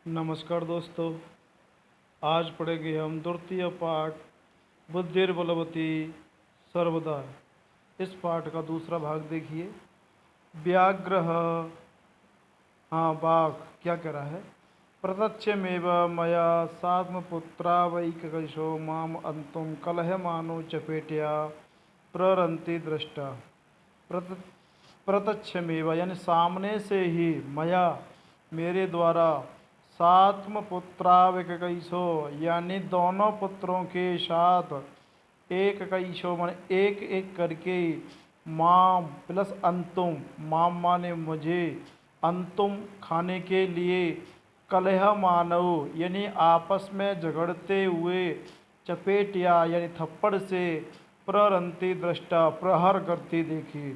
नमस्कार दोस्तों। आज पढ़ेंगे हम द्वितीय पाठ बुद्धिर्बलवती सर्वदा। इस पाठ का दूसरा भाग देखिए। व्याघ्र, हाँ बाघ क्या कह रहा है। प्रत्यक्षमेव मया सात्मपुत्रावैकशो माम अंतुम कलहमानो चपेटया प्ररंति दृष्टा। प्रत प्रत्यक्षमेव यानी सामने से ही, मया मेरे द्वारा, सात्म पुत्राविकैसो यानी दोनों पुत्रों के साथ, एक कैसो माने एक एक करके, माम प्लस अंतुम, माम माने मुझे, अंतुम खाने के लिए, कलह मानव यानी आपस में झगड़ते हुए, चपेटिया यानी थप्पड़ से, प्ररंती दृष्टा प्रहर करती देखी।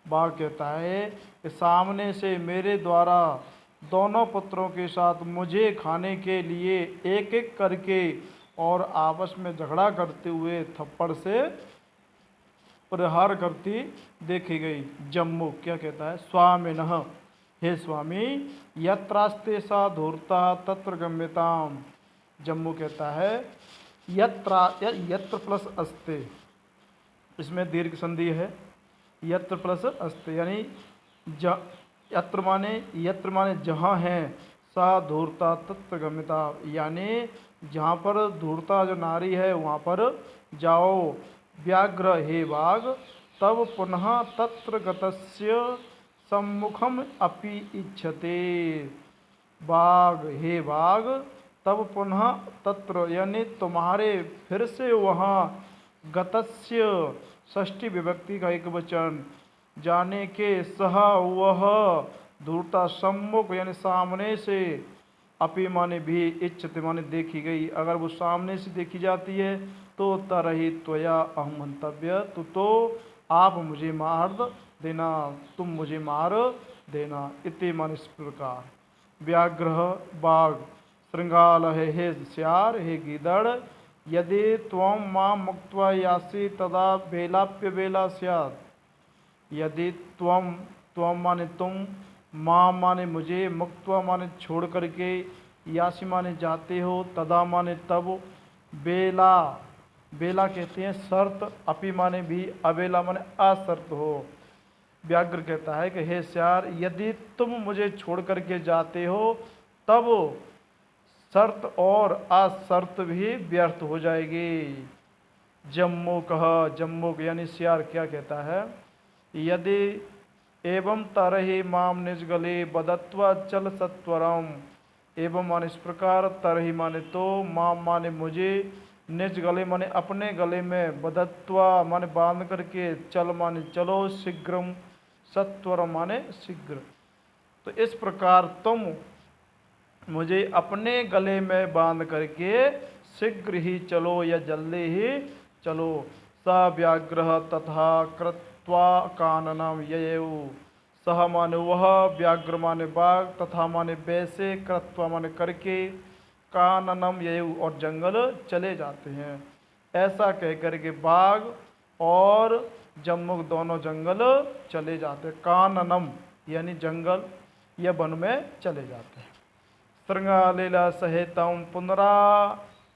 बाघ कहता है कि सामने से मेरे द्वारा दोनों पुत्रों के साथ मुझे खाने के लिए एक एक करके और आपस में झगड़ा करते हुए थप्पड़ से प्रहार करती देखी गई। जम्मू क्या कहता है, स्वामिनः हे स्वामी, यत्रास्ते सा धूर्ता तत्र गम्यताम। जम्मू कहता है यत्र प्लस अस्ते, इसमें दीर्घ संधि है। यत्र प्लस अस्ते यानी यत्र माने जहाँ है, सा धूर्ता तत्र गम्यता यानी जहाँ पर धूर्ता जो नारी है वहाँ पर जाओ। व्याघ्र हे बाघ, तब पुनः तत्र गतस्य सम्मुखम अपि इच्छते। बाघ हे बाघ, तब पुनः तत्र यानी तुम्हारे फिर से वहाँ, गतस्य षष्ठी विभक्ति का एक वचन, जाने के, सह वह, धूर्ता सम्मुख यानी सामने से, अपि माने भी, इच्छते माने देखी गई। अगर वो सामने से देखी जाती है तो तरही त्वया अहम मंतव्य, तो आप मुझे मार देना, तुम मुझे मार देना। इति माने इस प्रकार। व्याघ्र बाघ, श्रृंगाल हे श्यार, हे गीदड़, यदि त्वं मां मुक्त्वा यासि तदा बेलाप्य बेला स्यात्। यदि त्वं माने तुम, मां माने मुझे, मुक्त्वा माने छोड़ करके, यासी माने जाते हो, तदा माने तब, बेला बेला कहते हैं शर्त, अपि माने भी, अबेला माने असर्त हो। व्याघ्र कहता है कि हे श्यार, यदि तुम मुझे छोड़ करके जाते हो तब शर्त और असर्त भी व्यर्थ हो जाएगी। जम्मू कह, जम्मू यानी श्यार क्या कहता है, यदि एवं तरहि माम निज गले बदत्वा चल सत्वरम। एवं माने इस प्रकार, तरहि माने तो, माम माने मुझे, निज गले माने अपने गले में, बदत्वा माने बांध करके, चल माने चलो, शीघ्रम सत्वर माने शीघ्र। तो इस प्रकार तुम मुझे अपने गले में बांध करके शीघ्र ही चलो या जल्दी ही चलो। स व्याघ्र तथा कृत्वा काननम ययौ। सह माने वह, व्याघ्र माने बाघ, तथा माने वैसे, कृत्वा माने करके, काननम ययौ और जंगल चले जाते हैं। ऐसा कह करके बाघ और जम्मुक दोनों जंगल चले जाते। काननम यानी जंगल या वन में चले जाते हैं। श्रृंगालीला सहितम पुनरा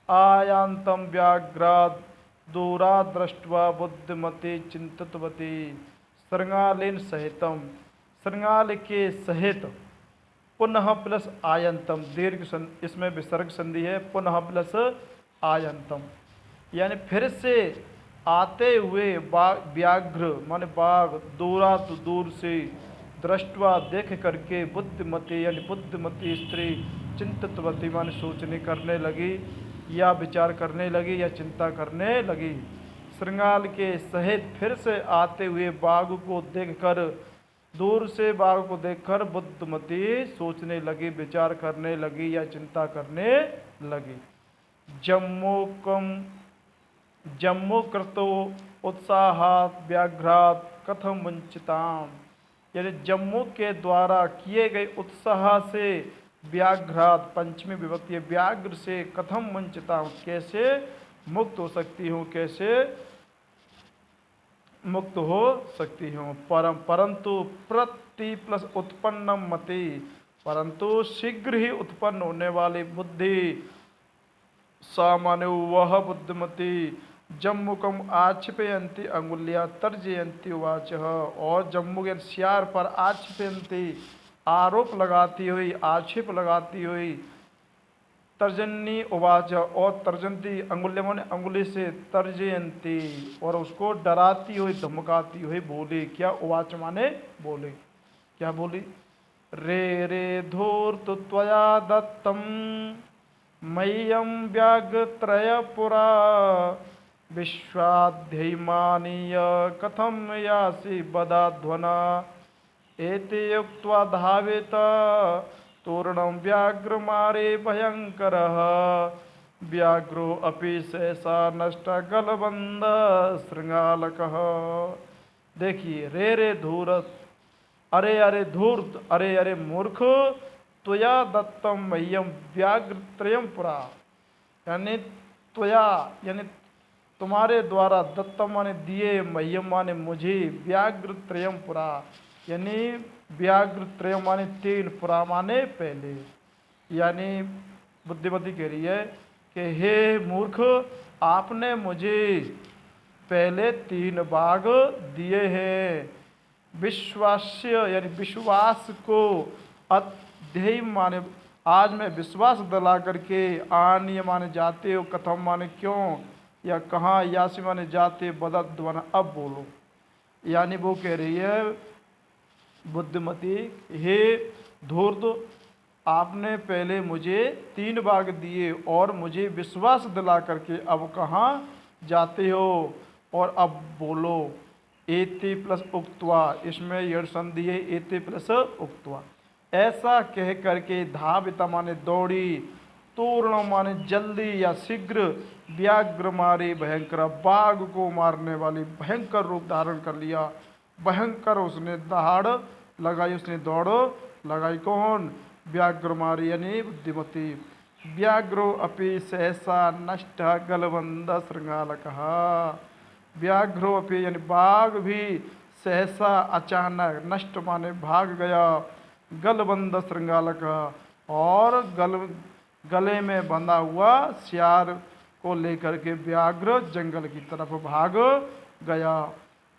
आयांतम व्याघ्राद दूरा दृष्ट्वा बुद्धिमती चिंतितवती। श्रृंगालीन सहितम, श्रृंगाल के सहित, पुनः प्लस आयंतम, दीर्घ इसमें विसर्ग संधि है, पुनः प्लस आयंतम यानी फिर से आते हुए, व्याघ्र माने बाघ, दूरा तो दूर से, दृष्टवा देख करके, बुद्धिमती यानी बुद्धिमती स्त्री, चिंतितवती माने सोचने करने लगी या विचार करने लगी या चिंता करने लगी। श्रृंगाल के सहित फिर से आते हुए बाघ को देखकर, दूर से बाघ को देखकर बुद्धिमती सोचने लगी, विचार करने लगी या चिंता करने लगी। जम्मू कृतो उत्साहात व्याघ्रात कथम वंचिताम। यानी जम्मू के द्वारा किए गए उत्साह से, व्याघ्रात पंचमी विभक्ति, व्याघ्र से, कथम वंचिताम कैसे मुक्त हो सकती हूँ, कैसे मुक्त हो सकती हूँ। परंतु प्रति प्लस उत्पन्नम मति, परंतु शीघ्र ही उत्पन्न होने वाली बुद्धि सामान्य वह बुद्धिमती जम्मुकम आक्षिपयंती अंगुलिया तर्जयंती वाच। और जम्मू के सियार पर आक्षिपयंती आरोप लगाती हुई, आक्षेप लगाती हुई, तर्जनी उवाच और तर्जनती अंगुल्य माने अंगुली से, तर्जयंती और उसको डराती हुई धमकाती हुई बोली। क्या उवाच माने बोली, क्या बोली? रे रे धूर्त त्वया दत्तम मह्यम व्याघ्रत्रय पुरा विश्वाध्यमानीय कथम यासि बदाध्वना। एते युक्त्वा धावेत तोरणं व्याघ्रमारे भयंकरः व्याघ्रो अपि सहसा नष्ट गलबंध श्रृंगालकः। देखिए, रे रे धूर्त, अरे अरे धूर्त, अरे अरे मूर्ख, त्वया दत्तम मह्यम व्याघ्रत्रयम पुरा, यानी त्वया यानी तुम्हारे द्वारा, दत्तम माने दिए, मह्यम माने मुझे, व्याघ्रत्रयम पुरा यानी व्याघ्रत्रयम माने तीन, पुरा माने पहले। यानी बुद्धिमती कह रही है कि हे मूर्ख, आपने मुझे पहले 3 बाघ दिए हैं। विश्वास्य यानी विश्वास को, अध्यय माने आज मैं विश्वास दिला करके, आनीय माने जाते हो, कथम माने क्यों या कहाँ, यासी माने जाते, बदध्वन अब बोलो। यानी वो कह रही है बुद्धिमती, हे धूर्त, आपने पहले मुझे 3 बाघ दिए और मुझे विश्वास दिला करके अब कहाँ जाते हो और अब बोलो। एते प्लस उक्त्वा, इसमें यड़ संधि है, एते प्लस उक्त्वा। ऐसा कह करके धाविता माने दौड़ी, तूर्ण माने जल्दी या शीघ्र, व्याघ्र मारे भयंकर, बाघ को मारने वाली भयंकर रूप धारण कर लिया। भयंकर उसने दहाड़ लगाई, उसने दौड़ लगाई। कौन? व्याघ्र मारी यानी बुद्धिमती। व्याघ्रो अपि सहसा नष्ट गलबंध श्रृंगालकः। व्याघ्रो अपि यानी बाघ भी, सहसा अचानक, नष्ट माने भाग गया, गलबंध श्रृंगालक और गले में बंधा हुआ सियार को लेकर के व्याघ्र जंगल की तरफ भाग गया।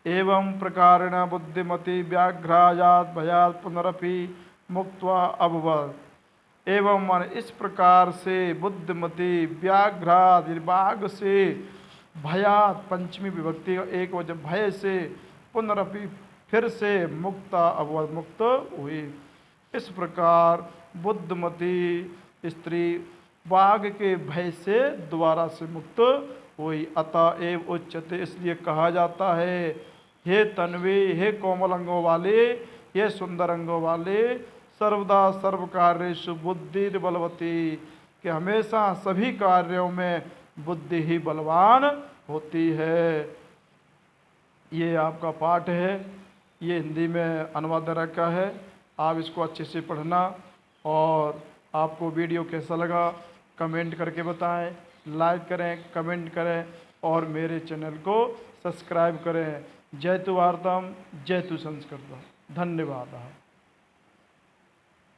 एवं प्रकारेण बुद्धिमती व्याघ्रायात भयात पुनरपि मुक्त्वा अभवत्। एवं मान इस प्रकार से बुद्धिमती व्याघ्रात बाघ से, भयात पंचमी विभक्ति एक वजह, भय से, पुनरपि फिर से, मुक्ता अभवत् मुक्त हुई। इस प्रकार बुद्धिमती स्त्री बाघ के भय से दोबारा से मुक्त हुई। अतः एव उच्यते, इसलिए कहा जाता है, हे तन्वी, हे कोमल अंगों वाले, हे सुंदर अंगों वाले, सर्वदा सर्व कार्येषु बुद्धि बलवती, कि हमेशा सभी कार्यों में बुद्धि ही बलवान होती है। ये आपका पाठ है, ये हिंदी में अनुवाद रखा है, आप इसको अच्छे से पढ़ना। और आपको वीडियो कैसा लगा कमेंट करके बताएं, लाइक करें, कमेंट करें और मेरे चैनल को सब्सक्राइब करें। जय तु भारतम, जय तु संस्कृतम। धन्यवाद।